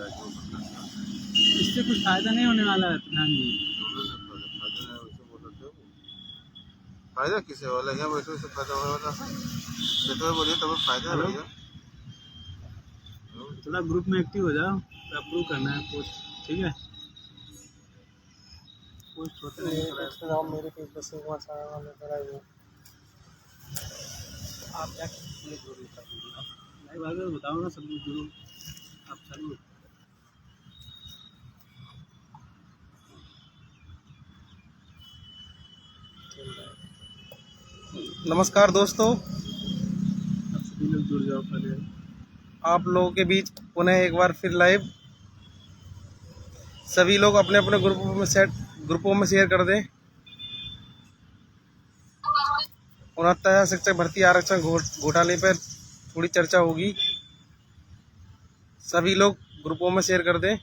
जाए जो करना है। इससे कुछ फायदा नहीं होने वाला है प्रधान जी। फायदा है वैसे बोल रहे थे वो। फायदा किसे वाला है बैठे से फायदा होने वाला है। बैठे हुए बोलिए तब फायदा है हेलो, भैया। थोड़ा ग्रुप में एक्टिव हो जाओ, अप्रूव करना है पोस्ट, ठीक है। पोस्ट होता है मेरे पे बस एक बार सारा वाले कराइए। आप जाके जरूर बता दीजिए। आप लाइव आ गए बताओ ना, सब लोग जरूर आप चालू। नमस्कार दोस्तों, आप सभी लोग जुड़ जाओ पहले। आप लोगों के बीच पुनः एक बार फिर लाइव। सभी लोग अपने अपने ग्रुपों में शेयर कर दें। 69,000 शिक्षक भर्ती आरक्षण घोटाले पर थोड़ी चर्चा होगी। सभी लोग ग्रुपों में शेयर कर दें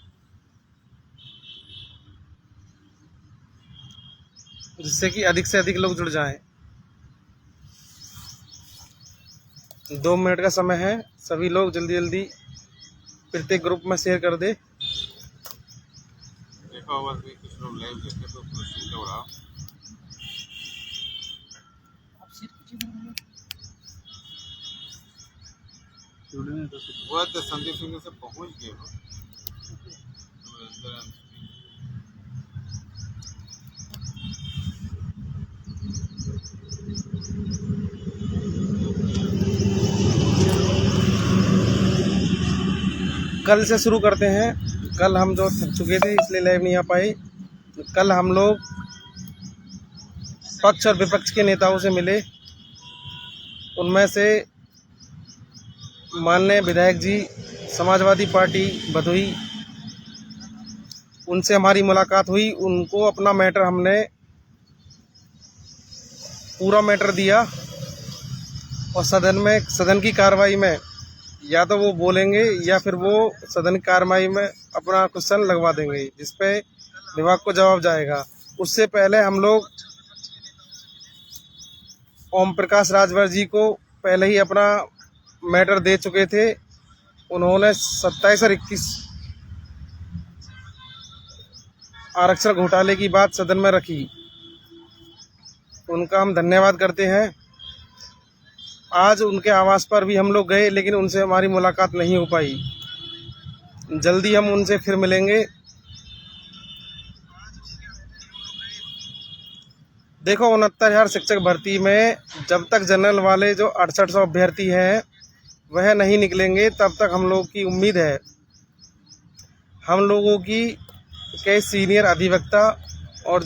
जिससे कि अधिक से अधिक लोग जुड़ जाएं। 2 मिनट का समय है, सभी लोग जल्दी जल्दी प्रत्येक ग्रुप में शेयर कर दे। देखा होगा कि कुछ लोग लाइव देखे तो कुछ हो रहा वो तो संदीप सिंह से पहुंच गए हो। कल से शुरू करते हैं। कल हम जो थक चुके थे इसलिए लाइव नहीं आ पाए। कल हम लोग पक्ष और विपक्ष के नेताओं से मिले। उनमें से माननीय विधायक जी समाजवादी पार्टी भदोही, उनसे हमारी मुलाकात हुई। उनको अपना मैटर हमने पूरा मैटर दिया और सदन की कार्रवाई में या तो वो बोलेंगे या फिर वो सदन की कार्रवाई में अपना क्वेश्चन लगवा देंगे जिस पे विभाग को जवाब जाएगा। उससे पहले हम लोग ओम प्रकाश राजभर जी को पहले ही अपना मैटर दे चुके थे। उन्होंने 27 और 21 आरक्षण घोटाले की बात सदन में रखी। उनका हम धन्यवाद करते हैं। आज उनके आवास पर भी हम लोग गए लेकिन उनसे हमारी मुलाकात नहीं हो पाई। जल्दी हम उनसे फिर मिलेंगे। देखो, 69,000 शिक्षक भर्ती में जब तक जनरल वाले जो 6800 अभ्यर्थी हैं वह नहीं निकलेंगे तब तक हम लोगों की उम्मीद है। हम लोगों की कई सीनियर अधिवक्ता और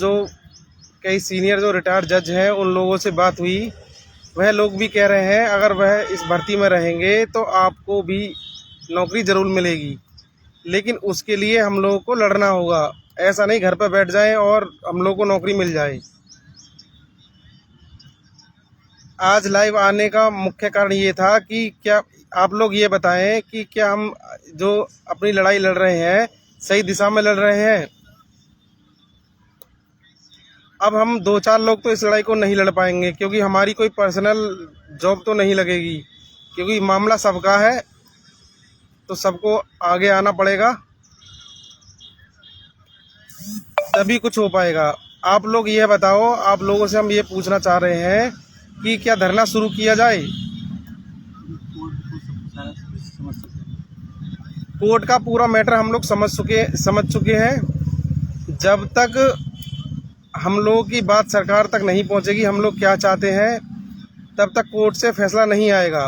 कई सीनियर जो रिटायर्ड जज हैं उन लोगों से बात हुई। वह लोग भी कह रहे हैं अगर वह इस भर्ती में रहेंगे तो आपको भी नौकरी ज़रूर मिलेगी, लेकिन उसके लिए हम लोगों को लड़ना होगा। ऐसा नहीं घर पर बैठ जाएं और हम लोगों को नौकरी मिल जाए। आज लाइव आने का मुख्य कारण ये था कि क्या आप लोग ये बताएं कि क्या हम जो अपनी लड़ाई लड़ रहे हैं सही दिशा में लड़ रहे हैं। अब हम 2-4 लोग तो इस लड़ाई को नहीं लड़ पाएंगे क्योंकि हमारी कोई पर्सनल जॉब तो नहीं लगेगी, क्योंकि मामला सबका है तो सबको आगे आना पड़ेगा तभी कुछ हो पाएगा। आप लोग ये बताओ, आप लोगों से हम ये पूछना चाह रहे हैं कि क्या धरना शुरू किया जाए। कोर्ट का पूरा मैटर हम लोग समझ चुके हैं। जब तक हम लोगों की बात सरकार तक नहीं पहुंचेगी हम लोग क्या चाहते हैं तब तक कोर्ट से फैसला नहीं आएगा,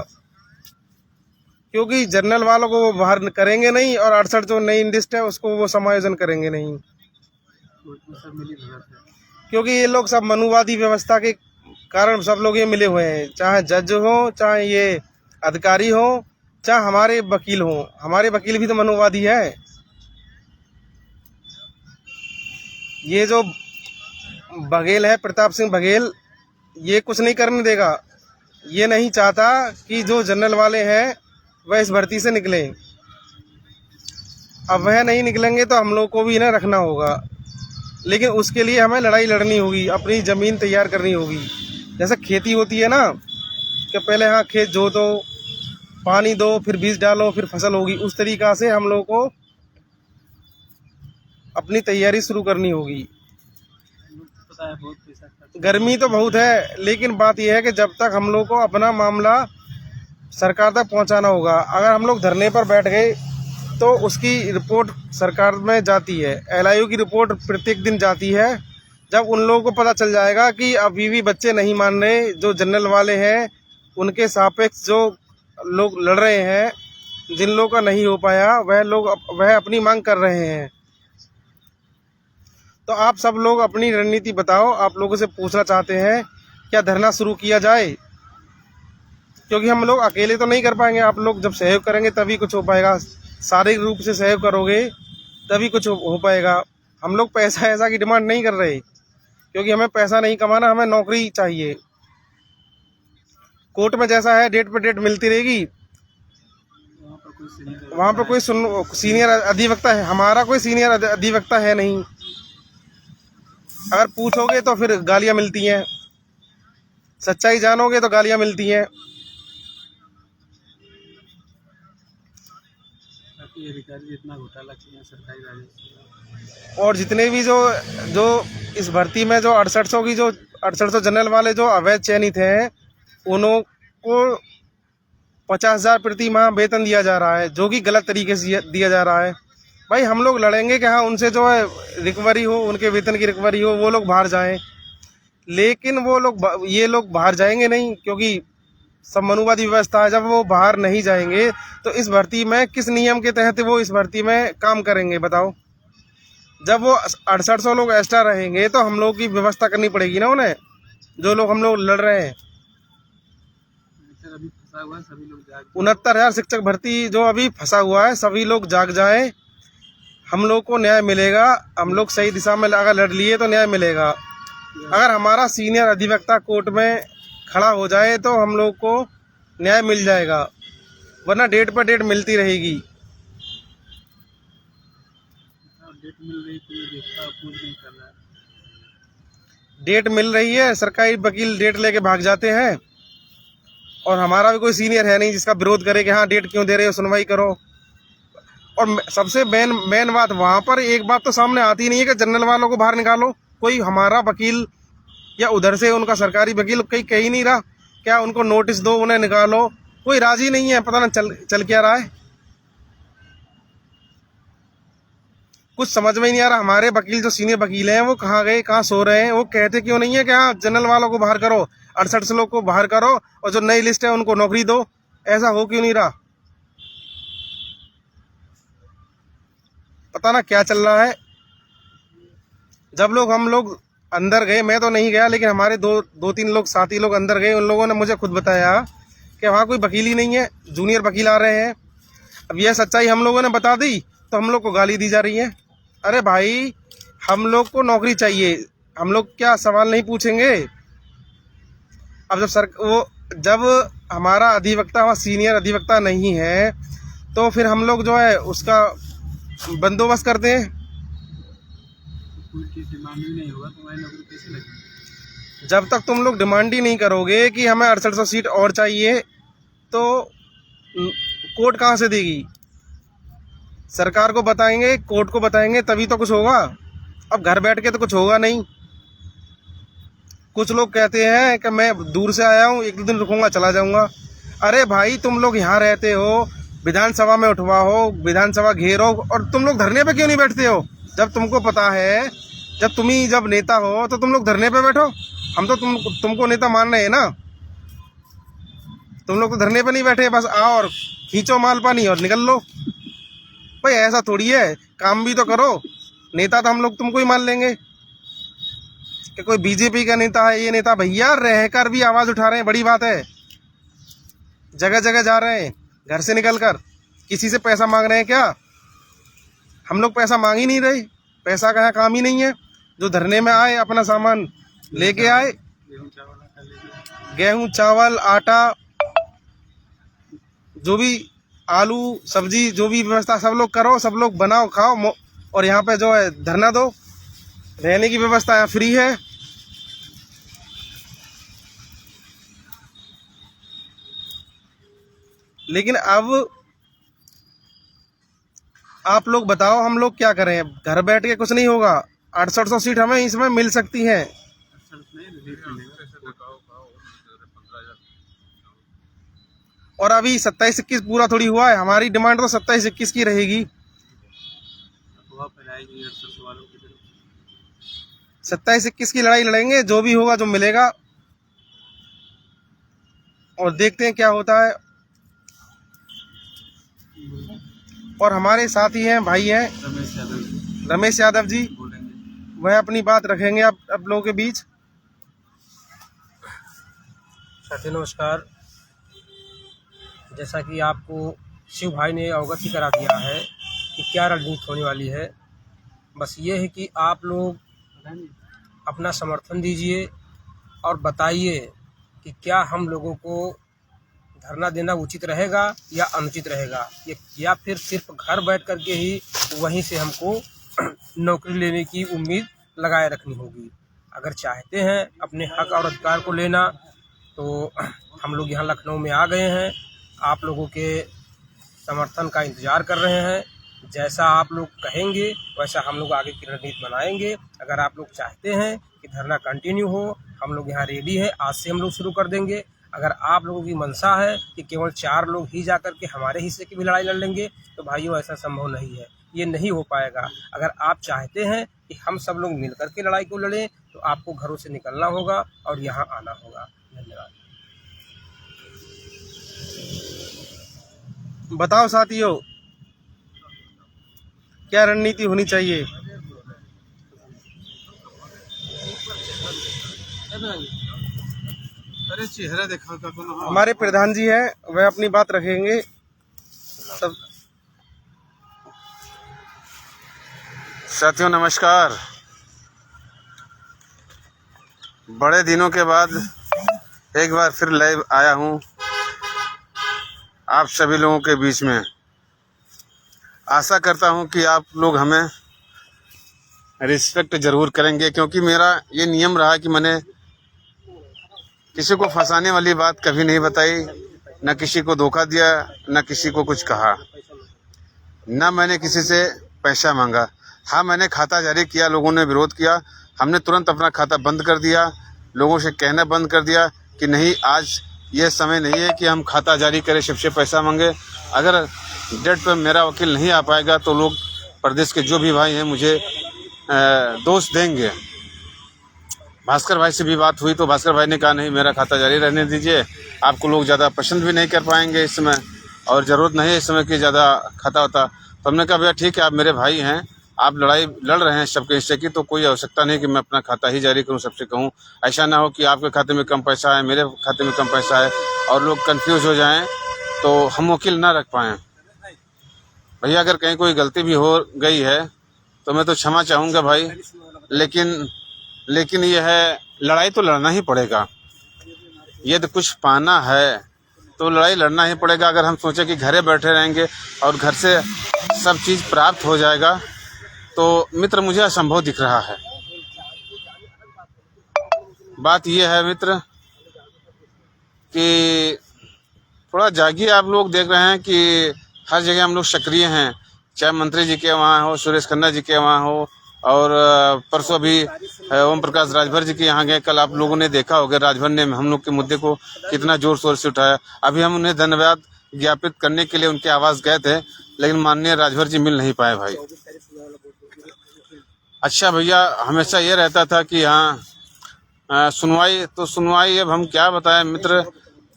क्योंकि जनरल वालों को वो बाहर करेंगे नहीं और 68 जो नई लिस्ट है उसको वो समायोजन करेंगे नहीं, क्योंकि ये लोग सब मनुवादी व्यवस्था के कारण सब लोग ये मिले हुए हैं, चाहे जज हो, चाहे ये अधिकारी हो, चाहे हमारे वकील हो। हमारे वकील भी तो मनुवादी है। ये जो बघेल है, प्रताप सिंह बघेल, ये कुछ नहीं करने देगा। ये नहीं चाहता कि जो जनरल वाले हैं वह इस भर्ती से निकले। अब वह नहीं निकलेंगे तो हम लोग को भी इन्हें रखना होगा, लेकिन उसके लिए हमें लड़ाई लड़नी होगी, अपनी ज़मीन तैयार करनी होगी। जैसे खेती होती है ना कि पहले हाँ खेत जोतो, पानी दो, फिर बीज डालो, फिर फसल होगी, उस तरीक़ा से हम लोग को अपनी तैयारी शुरू करनी होगी। पता है बहुत पैसा खर्च। गर्मी तो बहुत है, लेकिन बात यह है कि जब तक हम लोग को अपना मामला सरकार तक पहुंचाना होगा। अगर हम लोग धरने पर बैठ गए तो उसकी रिपोर्ट सरकार में जाती है, LIU की रिपोर्ट प्रत्येक दिन जाती है। जब उन लोगों को पता चल जाएगा कि अभी भी बच्चे नहीं मान रहे, जो जनरल वाले हैं उनके सापेक्ष जो लोग लड़ रहे हैं, जिन लोगों का नहीं हो पाया वह अपनी मांग कर रहे हैं। तो आप सब लोग अपनी रणनीति बताओ। आप लोगों से पूछना चाहते हैं क्या धरना शुरू किया जाए, क्योंकि हम लोग अकेले तो नहीं कर पाएंगे। आप लोग जब सहयोग करेंगे तभी कुछ हो पाएगा, शारीरिक रूप से सहयोग करोगे तभी कुछ हो पाएगा। हम लोग पैसा ऐसा की डिमांड नहीं कर रहे, क्योंकि हमें पैसा नहीं कमाना, हमें नौकरी चाहिए। कोर्ट में जैसा है डेट पे डेट मिलती रहेगी, वहाँ पे कोई सीनियर अधिवक्ता है, हमारा कोई सीनियर अधिवक्ता है नहीं। अगर पूछोगे तो फिर गालियाँ मिलती हैं, सच्चाई जानोगे तो गालियाँ मिलती हैं। अधिकारी जितना घोटाला किया सरकारी राजस्व, और जितने भी जो इस भर्ती में जो 6800 जनरल वाले जो अवैध चयनित हैं, उन्हों को 50,000 प्रति माह वेतन दिया जा रहा है, जो कि गलत तरीके से दिया जा रहा है। भाई हम लोग लड़ेंगे कि हाँ उनसे जो है रिकवरी हो, उनके वेतन की रिकवरी हो, वो लोग बाहर जाएं। लेकिन ये लोग बाहर जाएंगे नहीं, क्योंकि सब मनुवादी व्यवस्था है। जब वो बाहर नहीं जाएंगे तो इस भर्ती में किस नियम के तहत वो इस भर्ती में काम करेंगे बताओ। जब वो 6800 लोग एक्स्ट्रा रहेंगे तो हम लोग की व्यवस्था करनी पड़ेगी ना उन्हें, जो लोग हम लोग लड़ रहे हैं। अभी फंसा हुआ है, सभी लोग जाग 69,000 शिक्षक भर्ती जो अभी फंसा हुआ है, सभी लोग जाग जाएं। हम लोग को न्याय मिलेगा। हम लोग सही दिशा में अगर लड़ लिए तो न्याय मिलेगा। अगर हमारा सीनियर अधिवक्ता कोर्ट में खड़ा हो जाए तो हम लोग को न्याय मिल जाएगा, वरना डेट पर डेट मिलती रहेगी। डेट मिल रही तो ये देखता पूछ नहीं कर रहा है। डेट मिल रही है, सरकारी वकील डेट लेके भाग जाते हैं, और हमारा भी कोई सीनियर है नहीं जिसका विरोध करे कि हाँ डेट क्यों दे रहे हो, सुनवाई करो। और सबसे मेन बात, वहाँ पर एक बात तो सामने आती नहीं है कि जनरल वालों को बाहर निकालो। कोई हमारा वकील या उधर से उनका सरकारी वकील कह ही नहीं रहा क्या उनको नोटिस दो, उन्हें निकालो। कोई राजी नहीं है, पता ना चल क्या रहा है, कुछ समझ में ही नहीं आ रहा। हमारे वकील जो सीनियर वकील हैं वो कहाँ गए, कहाँ सो रहे हैं? वो कहते क्यों नहीं है कि हाँ जनरल वालों को बाहर करो, 6800 लोग को बाहर करो, और जो नई लिस्ट है उनको नौकरी दो? ऐसा हो क्यों नहीं रहा? पता ना क्या चल रहा है। जब हम लोग अंदर गए, मैं तो नहीं गया, लेकिन हमारे दो तीन लोग साथी लोग अंदर गए, उन लोगों ने मुझे खुद बताया कि वहाँ कोई वकील ही नहीं है, जूनियर वकील आ रहे हैं। अब यह सच्चाई हम लोगों ने बता दी तो हम लोग को गाली दी जा रही है। अरे भाई हम लोग को नौकरी चाहिए, हम लोग क्या सवाल नहीं पूछेंगे? अब जब हमारा अधिवक्ता वहाँ सीनियर अधिवक्ता नहीं है तो फिर हम लोग जो है उसका बंदोबस्त करते हैं। कोई चीज़ डिमांड भी नहीं होगा तो हमारी नौकरी कैसे लगेगी? जब तक तुम लोग डिमांड ही नहीं करोगे कि हमें 6800 सीट और चाहिए, तो कोर्ट कहाँ से देगी? सरकार को बताएंगे, कोर्ट को बताएंगे, तभी तो कुछ होगा। अब घर बैठ के तो कुछ होगा नहीं। कुछ लोग कहते हैं कि मैं दूर से आया हूँ, 1-2 दिन रुकूंगा, चला जाऊंगा। अरे भाई तुम लोग यहाँ रहते हो, विधानसभा में उठवाओ, विधानसभा घेरो, और तुम लोग धरने पे क्यों नहीं बैठते हो? जब तुमको पता है, जब नेता हो तो तुम लोग धरने पे बैठो। हम तो तुमको नेता मान रहे हैं ना। तुम लोग तो धरने पे नहीं बैठे, बस आओ और खींचो माल पानी और निकल लो। भाई ऐसा थोड़ी है, काम भी तो करो। नेता तो हम लोग तुमको ही मान लेंगे कि कोई बीजेपी का नेता है, ये नेता। भैया रहकर भी आवाज उठा रहे हैं, बड़ी बात है। जगह जगह जा रहे हैं, घर से निकलकर किसी से पैसा मांग रहे हैं क्या? हम लोग पैसा मांग ही नहीं रहे, पैसा का काम ही नहीं है। जो धरने में आए अपना सामान लेके आए, गेहूं चावल आटा, जो भी आलू सब्जी, जो भी व्यवस्था सब लोग करो, सब लोग बनाओ खाओ, और यहाँ पे जो है धरना दो। रहने की व्यवस्था यहाँ फ्री है। लेकिन अब आप लोग बताओ हम लोग क्या करें? घर बैठ के कुछ नहीं होगा। 6800 सीट हमें इसमें मिल सकती हैं। और अभी 27-21 पूरा थोड़ी हुआ है। हमारी डिमांड तो 27-21 की रहेगी। 27-21 की लड़ाई लड़ेंगे, जो भी होगा, जो मिलेगा, और देखते हैं क्या होता है। और हमारे साथी हैं, भाई हैं रमेश यादव जी, वह अपनी बात रखेंगे आप लोगों के बीच। साथियों नमस्कार। जैसा कि आपको शिव भाई ने अवगत ही करा दिया है कि क्या रणनीति होने वाली है, बस ये है कि आप लोग अपना समर्थन दीजिए और बताइए कि क्या हम लोगों को धरना देना उचित रहेगा या अनुचित रहेगा, या फिर सिर्फ घर बैठ कर के ही वहीं से हमको नौकरी लेने की उम्मीद लगाए रखनी होगी। अगर चाहते हैं अपने हक और अधिकार को लेना, तो हम लोग यहाँ लखनऊ में आ गए हैं। आप लोगों के समर्थन का इंतज़ार कर रहे हैं। जैसा आप लोग कहेंगे वैसा हम लोग आगे की रणनीति बनाएंगे। अगर आप लोग चाहते हैं कि धरना कंटिन्यू हो, हम लोग यहाँ रेडी है, आज से हम लोग शुरू कर देंगे। अगर आप लोगों की मंशा है कि केवल 4 लोग ही जा कर के हमारे हिस्से की भी लड़ाई लड़ लेंगे, तो भाइयों ऐसा संभव नहीं है, ये नहीं हो पाएगा। अगर आप चाहते हैं कि हम सब लोग मिल कर के लड़ाई को लड़ें, तो आपको घरों से निकलना होगा और यहाँ आना होगा। धन्यवाद। बताओ साथियों, क्या रणनीति होनी चाहिए? अरे चेहरा देखा का हमारे प्रधान जी हैं, वह अपनी बात रखेंगे। सब साथियों नमस्कार। बड़े दिनों के बाद एक बार फिर लाइव आया हूँ आप सभी लोगों के बीच में। आशा करता हूँ कि आप लोग हमें रिस्पेक्ट ज़रूर करेंगे, क्योंकि मेरा ये नियम रहा कि मैंने किसी को फंसाने वाली बात कभी नहीं बताई, न किसी को धोखा दिया, न किसी को कुछ कहा, न मैंने किसी से पैसा मांगा। हाँ, मैंने खाता जारी किया, लोगों ने विरोध किया, हमने तुरंत अपना खाता बंद कर दिया, लोगों से कहना बंद कर दिया कि नहीं, आज ये समय नहीं है कि हम खाता जारी करें, सबसे पैसा मांगे। अगर डेट पर मेरा वकील नहीं आ पाएगा तो लोग प्रदेश के जो भी भाई हैं मुझे दोष देंगे। भास्कर भाई से भी बात हुई तो भास्कर भाई ने कहा नहीं, मेरा खाता जारी रहने दीजिए, आपको लोग ज़्यादा पसंद भी नहीं कर पाएंगे इस समय, और ज़रूरत नहीं है इस समय कि ज़्यादा खाता होता। तो हमने कहा भैया ठीक है, आप मेरे भाई हैं, आप लड़ाई लड़ रहे हैं सबके हिस्से की, तो कोई आवश्यकता नहीं कि मैं अपना खाता ही जारी करूं, सबसे कहूं। ऐसा ना हो कि आपके खाते में कम पैसा है, मेरे खाते में कम पैसा है, और लोग कंफ्यूज हो जाएं तो हम वकील ना रख पाएँ। भैया अगर कहीं कोई गलती भी हो गई है तो मैं तो क्षमा चाहूँगा भाई, लेकिन यह है, लड़ाई तो लड़ना ही पड़ेगा। यदि कुछ पाना है तो लड़ाई लड़ना ही पड़ेगा। अगर हम सोचें कि घरे बैठे रहेंगे और घर से सब चीज़ प्राप्त हो जाएगा, तो मित्र मुझे असंभव दिख रहा है। बात यह है मित्र कि थोड़ा जागिए। आप लोग देख रहे हैं कि हर जगह हम लोग सक्रिय हैं, चाहे मंत्री जी के वहाँ हो, सुरेश खन्ना जी के वहाँ हो, और परसों भी ओम प्रकाश राजभर जी के यहाँ गए। कल आप लोगों ने देखा होगा राजभर ने हम लोग के मुद्दे को कितना जोर शोर से उठाया। अभी हम उन्हें धन्यवाद ज्ञापित करने के लिए उनके आवास गए थे, लेकिन माननीय राजभर जी मिल नहीं पाए भाई। अच्छा भैया, हमेशा ये रहता था कि हाँ सुनवाई अब हम क्या बताएं मित्र,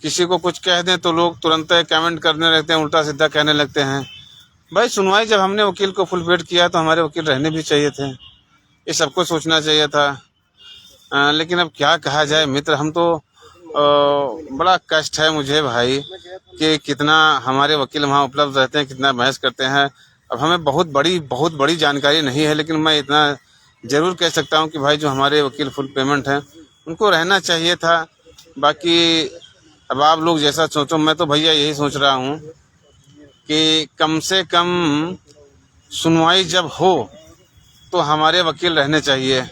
किसी को कुछ कह दें तो लोग तुरंत कमेंट करने लगते हैं, उल्टा सीधा कहने लगते हैं। भाई सुनवाई जब हमने वकील को फुल पेड किया तो हमारे वकील रहने भी चाहिए थे, ये सबको सोचना चाहिए था। लेकिन अब क्या कहा जाए मित्र, हम तो बड़ा कष्ट है मुझे भाई कि कितना हमारे वकील वहाँ उपलब्ध रहते हैं, कितना बहस करते हैं। अब हमें बहुत बड़ी जानकारी नहीं है, लेकिन मैं इतना ज़रूर कह सकता हूँ कि भाई जो हमारे वकील फुल पेमेंट हैं उनको रहना चाहिए था। बाकी अब आप लोग जैसा सोचो, मैं तो भैया यही सोच रहा हूँ कि कम से कम सुनवाई जब हो तो हमारे वकील रहने चाहिए।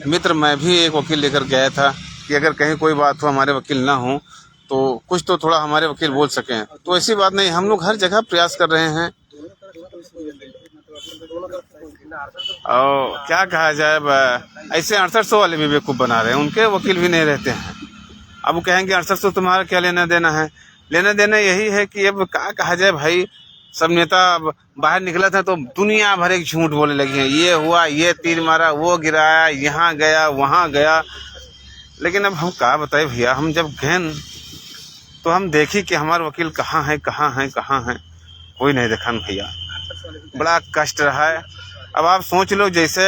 मित्र मैं भी एक वकील लेकर गया था कि अगर कहीं कोई बात हो हमारे वकील ना हो तो कुछ तो थोड़ा हमारे वकील बोल सकें। तो ऐसी बात नहीं, हम लोग हर जगह प्रयास कर रहे हैं। और क्या कहा जाए, ऐसे 6800 वाले भी बेवकूफ़ बना रहे हैं, उनके वकील भी नहीं रहते हैं। अब वो कहेंगे 6800 तुम्हारा क्या लेना देना है। लेना देना यही है कि अब क्या कहा जाए भाई, सब नेता बाहर निकला था तो दुनिया भर एक झूठ बोले लगे हैं, ये हुआ, ये तीर मारा, वो गिराया, यहाँ गया, वहाँ गया। लेकिन अब हम क्या बताए भैया, हम जब गए तो हम देखी कि हमारे वकील कहाँ है, कहाँ है, कहाँ है, कोई नहीं देखा भैया। बड़ा कष्ट रहा है। अब आप सोच लो, जैसे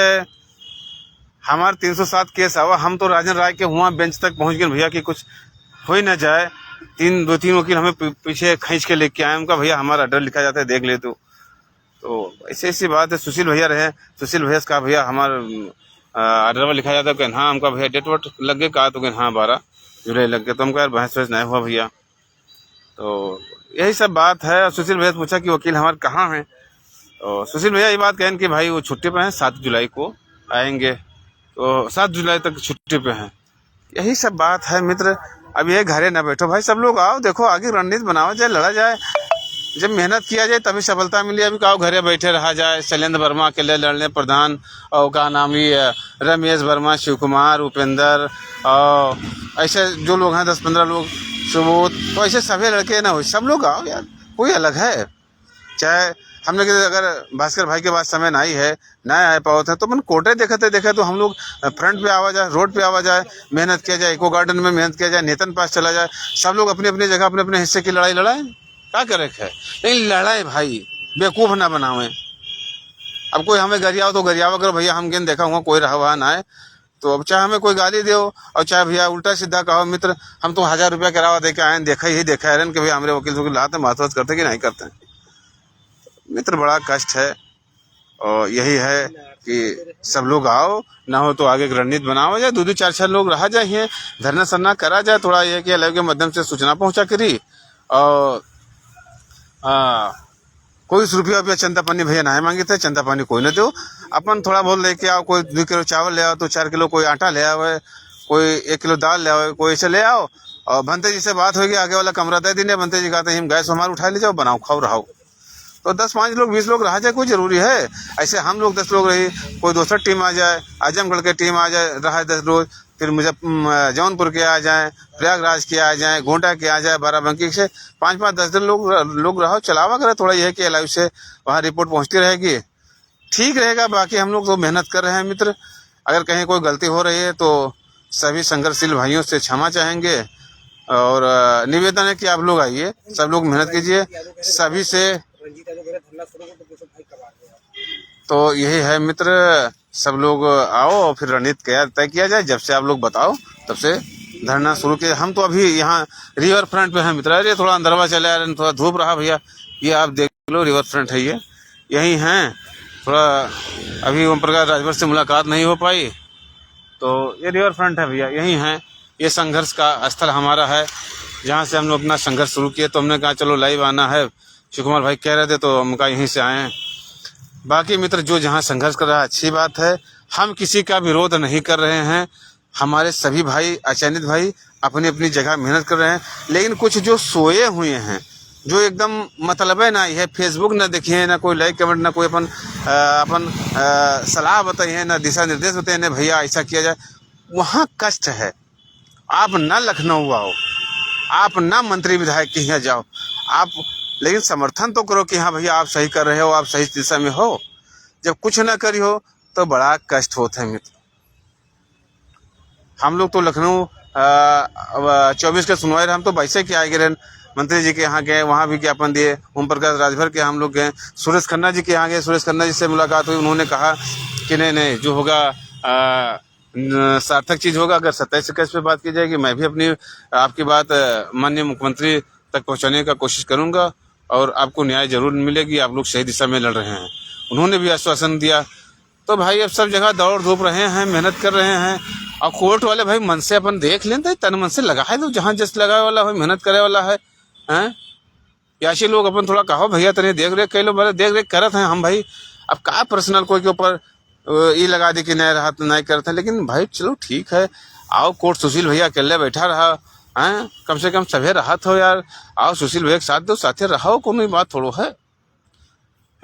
हमारे 307 केस आवा, हम तो राजन राय के हुआ बेंच तक पहुंच गए भैया कि कुछ हो ही ना जाए। दो तीन वकील हमें पीछे खींच के लेके आए, उनका भैया हमारा ऑर्डर लिखा जाता है, देख ले तो ऐसी ऐसी बात है। सुशील भैया रहे, सुशील भैया का भैया हमारा ऑर्डर लिखा जाता है, हाँ हमका भैया डेट वोट लग गए, कहा तो हाँ 12 जुलाई लग गए। तो हमका यार बहस वहस नहीं हुआ भैया। तो यही सब बात है। सुशील भैया से पूछा कि वकील हमारे कहाँ हैं, तो सुशील भैया ये बात कहें कि भाई वो छुट्टी पे हैं, 7 जुलाई को आएंगे, तो 7 जुलाई तक छुट्टी पे हैं। यही सब बात है मित्र। अब ये घरे ना बैठो भाई, सब लोग आओ, देखो आगे रणनीति बनाओ जाए, लड़ा जाए। जब मेहनत किया जाए तभी सफलता मिली। अभी कहो घरे बैठे रहा जाए। शैलेंद्र वर्मा के लिए लड़ने प्रधान, और का नाम ही रमेश वर्मा, शिव कुमार, उपेंद्र, और ऐसे जो लोग हैं 10-15 लोग, सुबोध, तो ऐसे सभी लड़के ना हो, सब लोग आओ यार, कोई अलग है। चाहे हम लोग अगर भास्कर भाई के पास समय नहीं है, ना आए पाओ थे, तो अपन कोटे देखे तो हम लोग फ्रंट पे आवा जाए, रोड पे आवा जाए, मेहनत किया जाए, इको गार्डन में मेहनत किया जाए, नेतन पास चला जाए, सब लोग अपनी अपनी जगह अपने अपने हिस्से की लड़ाई लड़ाए। क्या करे है, नहीं लड़ाए भाई, बेवकूफ़ ना बनावे। अब कोई हमें गरियाओ तो गरियावा करो भैया, हम गेंद देखा हुआ कोई रहा हुआ ना है, तो अब चाहे हमें कोई गाली दो और चाहे भैया उल्टा सीधा कहो, मित्र हम तो 1000 रुपया करावा दे के आए, देखा है कि भैया हमारे वकील वकील लाते माथवाज करते कि नहीं करते। मित्र बड़ा कष्ट है। और यही है कि सब लोग आओ, ना हो तो आगे रणनीति बनाओ जाए, 2-2 4-4 लोग रहा जाए, धरना सरना करा जाए, थोड़ा यह कि अलग के माध्यम से सूचना पहुंचा करी। और कोई रुपया वुपया चंदा पानी भैया नहीं मांगे थे, चंदा पानी कोई न दो। अपन थोड़ा बहुत लेके आओ, कोई 2 किलो चावल ले आओ तो 4 किलो कोई आटा ले आओ, कोई 1 किलो दाल ले आओ, कोई ऐसे ले आओ। और भंते जी से बात होगी, आगे वाला कमरा दे देने, भंते जी कहते हैं हम गैस हमारा उठा ले जाओ, बनाओ खाओ रहो। तो 10-5 लोग 20 लोग रहा जाए, कोई जरूरी है। ऐसे हम लोग 10 लोग रही, कोई दूसरा टीम आ जाए, आजमगढ़ के टीम आ जाए, रहा 10 रोज, फिर जौनपुर के आ जाए, प्रयागराज के आ जाए, गोंडा के आ जाए, बाराबंकी से 5-5 10 लोग रहो, चलावा करे। थोड़ा यह कि लाइव से वहाँ रिपोर्ट पहुँचती रहेगी, ठीक रहेगा। बाकी हम लोग तो मेहनत कर रहे हैं मित्र। अगर कहीं कोई गलती हो रही है तो सभी संघर्षशील भाइयों से क्षमा चाहेंगे, और निवेदन है कि आप लोग आइए, सब लोग मेहनत कीजिए, सभी से। तो यही है मित्र, सब लोग आओ और फिर रणनीति तय किया जाए। जब से आप लोग बताओ तब से धरना शुरू किया। हम तो अभी यहाँ रिवर फ्रंट पे हैं मित्र। अरे थोड़ा अंदरवा चले आ रहे, थोड़ा धूप रहा भैया, ये आप देख लो रिवर फ्रंट है, ये यही हैं। थोड़ा अभी ओम प्रकाश राजभर से मुलाकात नहीं हो पाई, तो ये रिवर फ्रंट है भैया, यही हैं। ये संघर्ष का स्थल हमारा है, जहाँ से हम लोग अपना संघर्ष शुरू किए। तो हमने कहा चलो लाइव आना है, शिव कुमार भाई कह रहे थे तो हम कहा यहीं से आए हैं। बाकी मित्र जो जहाँ संघर्ष कर रहा है अच्छी बात है, हम किसी का विरोध नहीं कर रहे हैं। हमारे सभी भाई अचयनित भाई अपनी अपनी जगह मेहनत कर रहे हैं। लेकिन कुछ जो सोए हुए हैं, जो एकदम मतलब है ना, यह फेसबुक ना देखिए, ना कोई लाइक कमेंट, ना कोई अपन सलाह बताइए, ना दिशा निर्देश बताइए, ना भैया ऐसा किया जाए, वहाँ कष्ट है। आप ना लखनऊ आओ, आप ना मंत्री विधायक के यहाँ जाओ, आप लेकिन समर्थन तो करो कि हाँ भैया आप सही कर रहे हो, आप सही दिशा में हो। जब कुछ ना करी हो तो बड़ा कष्ट होता है मित्र। हम लोग तो लखनऊ 24 के सुनवाई, हम तो 22 के आए गए, मंत्री जी के यहाँ गए, वहाँ भी ज्ञापन दिए। ओम प्रकाश राजभर के हम लोग गए, सुरेश खन्ना जी के यहाँ गए, सुरेश खन्ना जी से मुलाकात हुई। उन्होंने कहा कि नहीं जो होगा सार्थक चीज़ होगा। अगर 27 केस पे बात की जाएगी, मैं भी अपनी आपकी बात माननीय मुख्यमंत्री तक पहुँचाने का कोशिश करूँगा, और आपको न्याय जरूर मिलेगी, आप लोग सही दिशा में लड़ रहे हैं। उन्होंने भी आश्वासन दिया। तो भाई अब सब जगह दौड़ धूप रहे हैं, मेहनत कर रहे हैं। और कोर्ट वाले भाई मन से अपन देख लेते, तन मन से लगा है, तो जहाँ जस्ट लगाए वाला है, मेहनत करे वाला है, याशी लोग अपन थोड़ा कहो भैया तने देख रेख कई लोग देख रेख करत हैं हम भाई। अब का पर्सनल कोई के ऊपर ये लगा दी कि नहीं रहा तो नहीं करते, लेकिन भाई चलो ठीक है, आओ कोर्ट सुशील भैया अकेले बैठा रहा हैं, कम से कम सभी राहत हो यार। आओ सुशील भैया के साथ दो, साथे रहो, कोई बात थोड़ो है।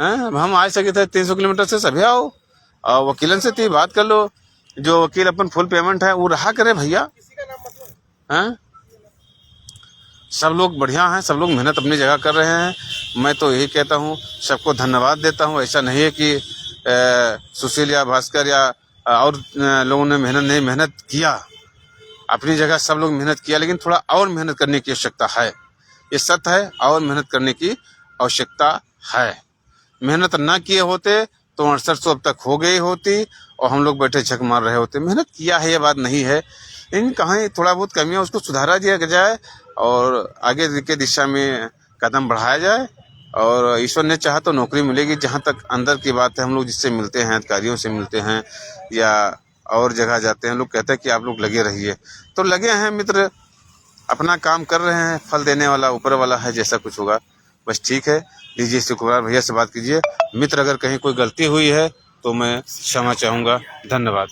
हैं? अब हम आ सके थे 300 किलोमीटर से, सभी आओ और वकीलन से थी बात कर लो, जो वकील अपन फुल पेमेंट है वो रहा करे भैया। हैं? सब लोग बढ़िया हैं, सब लोग मेहनत अपनी जगह कर रहे हैं। मैं तो यही कहता हूँ, सबको धन्यवाद देता हूँ। ऐसा नहीं है कि सुशील या भास्कर या और लोगों ने मेहनत किया, अपनी जगह सब लोग मेहनत किया, लेकिन थोड़ा और मेहनत करने की आवश्यकता है। ये सत्य है, और मेहनत करने की आवश्यकता है। मेहनत ना किए होते तो 6800 अब तक हो गई होती और हम लोग बैठे झक मार रहे होते। मेहनत किया है, ये बात नहीं है। इन कहीं थोड़ा बहुत कमियां उसको सुधारा दिया जाए और आगे के दिशा में कदम बढ़ाया जाए, और ईश्वर ने चाहा तो नौकरी मिलेगी। जहां तक अंदर की बात है, हम लोग जिससे मिलते हैं, अधिकारियों से मिलते हैं या और जगह जाते हैं, लोग कहते हैं कि आप लोग लगे रहिए, तो लगे हैं मित्र, अपना काम कर रहे हैं। फल देने वाला ऊपर वाला है, जैसा कुछ होगा बस ठीक है। लीजिए शुक्रवार भैया से बात कीजिए। मित्र, अगर कहीं कोई गलती हुई है तो मैं क्षमा चाहूँगा। धन्यवाद।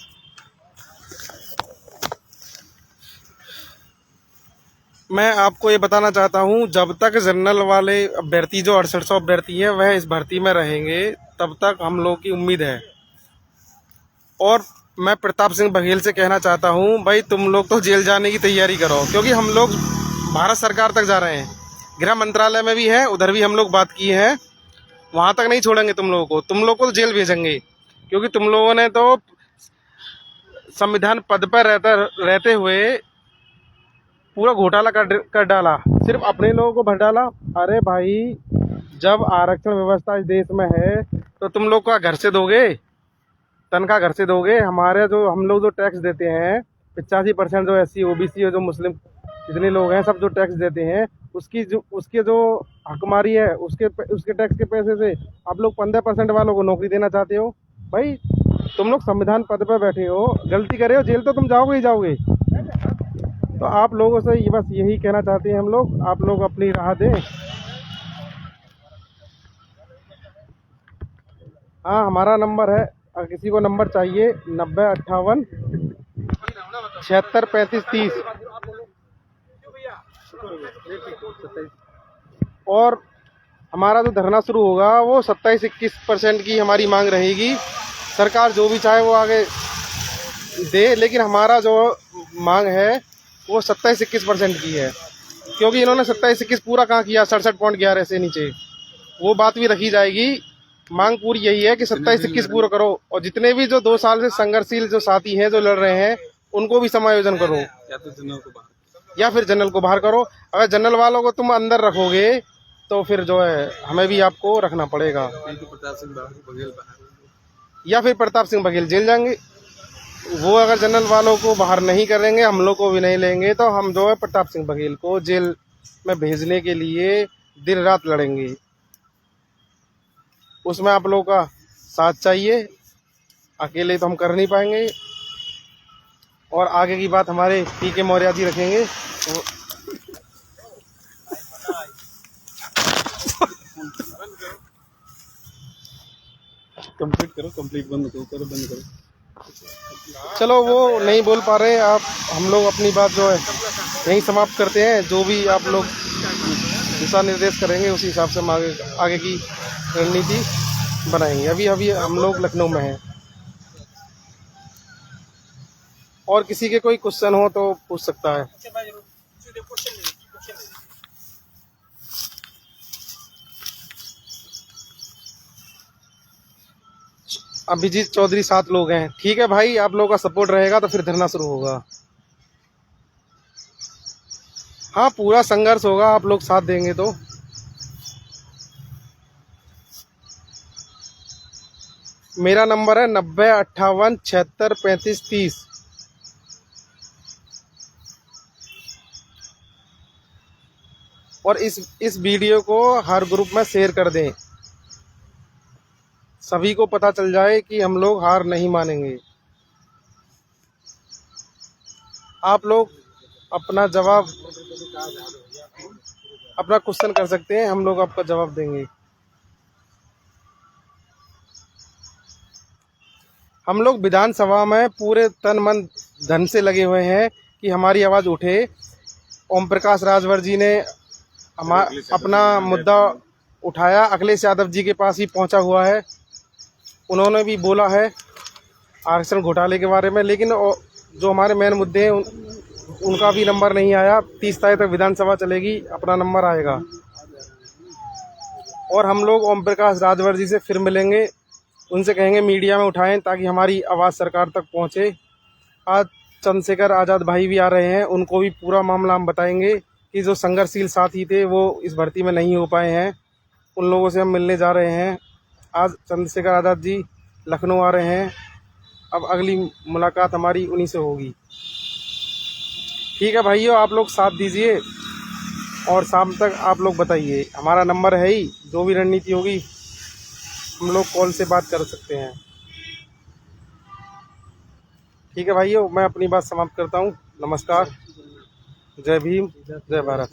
मैं आपको ये बताना चाहता हूँ, जब तक जनरल वाले अभ्यर्थी जो 6800 अभ्यर्थी हैं वह इस भर्ती में रहेंगे, तब तक हम लोग की उम्मीद है। और मैं प्रताप सिंह बघेल से कहना चाहता हूँ, भाई तुम लोग तो जेल जाने की तैयारी करो, क्योंकि हम लोग भारत सरकार तक जा रहे हैं। गृह मंत्रालय में भी है, उधर भी हम लोग बात की है, वहाँ तक नहीं छोड़ेंगे तुम लोगों को, तुम लोग को तो जेल भेजेंगे। क्योंकि तुम लोगों ने तो संविधान पद पर रहते हुए पूरा घोटाला कर डाला, सिर्फ अपने लोगों को भर डाला। अरे भाई, जब आरक्षण व्यवस्था इस देश में है तो तुम लोग का घर से दोगे, तनख्वाह घर से दोगे। हमारे जो हम लोग जो टैक्स देते हैं 85% जो SC OBC और जो मुस्लिम जितने लोग हैं सब जो टैक्स देते हैं, उसके जो हकमारी है उसके टैक्स के पैसे से आप लोग 15% वालों को नौकरी देना चाहते हो। भाई तुम लोग संविधान पद पर बैठे हो, गलती करे हो जेल तो तुम जाओगे ही जाओगे। तो आप लोगों से बस यही कहना चाहते हैं हम लोग, आप लोग अपनी राह दें। हाँ, हमारा नंबर है, अगर किसी को नंबर चाहिए 9058 763530। और हमारा जो धरना शुरू होगा वो 27-21% की हमारी मांग रहेगी। सरकार जो भी चाहे वो आगे दे, लेकिन हमारा जो मांग है वो 27-21% की है। क्योंकि इन्होंने 27-21 पूरा कहाँ किया, 67.11 से नीचे वो बात भी रखी जाएगी। मांग पूरी यही है कि 27-21 पूरा करो, और जितने भी जो 2 साल से संघर्षशील जो साथी हैं जो लड़ रहे हैं उनको भी समायोजन करो, या फिर जनरल को बाहर करो। अगर जनरल वालों को तुम अंदर रखोगे तो फिर जो है हमें भी आपको रखना पड़ेगा, या फिर प्रताप सिंह बघेल जेल जाएंगे। वो अगर जनरल वालों को बाहर नहीं करेंगे, हम लोग को भी नहीं लेंगे, तो हम जो है प्रताप सिंह बघेल को जेल में भेजने के लिए दिन रात लड़ेंगे। उसमें आप लोगों का साथ चाहिए, अकेले तो हम कर नहीं पाएंगे। और आगे की बात हमारे PK मौर्य जी रखेंगे। कंप्लीट करो, बंद करो। चलो, वो नहीं बोल पा रहे आप, हम लोग अपनी बात जो है यहीं समाप्त करते हैं। जो भी आप लोग दिशा निर्देश करेंगे उसी हिसाब से हम आगे की रणनीति बनाएंगे। अभी हम लोग लखनऊ में हैं। और किसी के कोई क्वेश्चन हो तो पूछ सकता है। अभिजीत चौधरी 7 लोग हैं। ठीक है भाई, आप लोगों का सपोर्ट रहेगा तो फिर धरना शुरू होगा। हाँ, पूरा संघर्ष होगा, आप लोग साथ देंगे तो। मेरा नंबर है 9058 763530। और इस वीडियो को हर ग्रुप में शेयर कर दें, सभी को पता चल जाए कि हम लोग हार नहीं मानेंगे। आप लोग अपना क्वेश्चन कर सकते हैं, हम लोग आपका जवाब देंगे। हम लोग विधानसभा में पूरे तन मन धन से लगे हुए हैं कि हमारी आवाज़ उठे। ओम प्रकाश राजभर जी ने अपना मुद्दा उठाया अखिलेश यादव जी के पास ही पहुंचा हुआ है। उन्होंने भी बोला है आरक्षण घोटाले के बारे में, लेकिन जो हमारे मेन मुद्दे हैं उनका भी नंबर नहीं आया। 30 तारीख तक विधानसभा चलेगी, अपना नंबर आएगा। और हम लोग ओम प्रकाश राजभर जी से फिर मिलेंगे, उनसे कहेंगे मीडिया में उठाएं ताकि हमारी आवाज़ सरकार तक पहुंचे। आज चंद्रशेखर आज़ाद भाई भी आ रहे हैं, उनको भी पूरा मामला हम बताएंगे कि जो संघर्षशील साथी थे वो इस भर्ती में नहीं हो पाए हैं, उन लोगों से हम मिलने जा रहे हैं। आज चंद्रशेखर आज़ाद जी लखनऊ आ रहे हैं, अब अगली मुलाकात हमारी उन्हीं से होगी। ठीक है भाइयों, आप लोग साथ दीजिए और शाम तक आप लोग बताइए। हमारा नंबर है ही, जो भी रणनीति होगी हम लोग कॉल से बात कर सकते हैं। ठीक है भाइयों, मैं अपनी बात समाप्त करता हूँ। नमस्कार, जय भीम, जय भारत।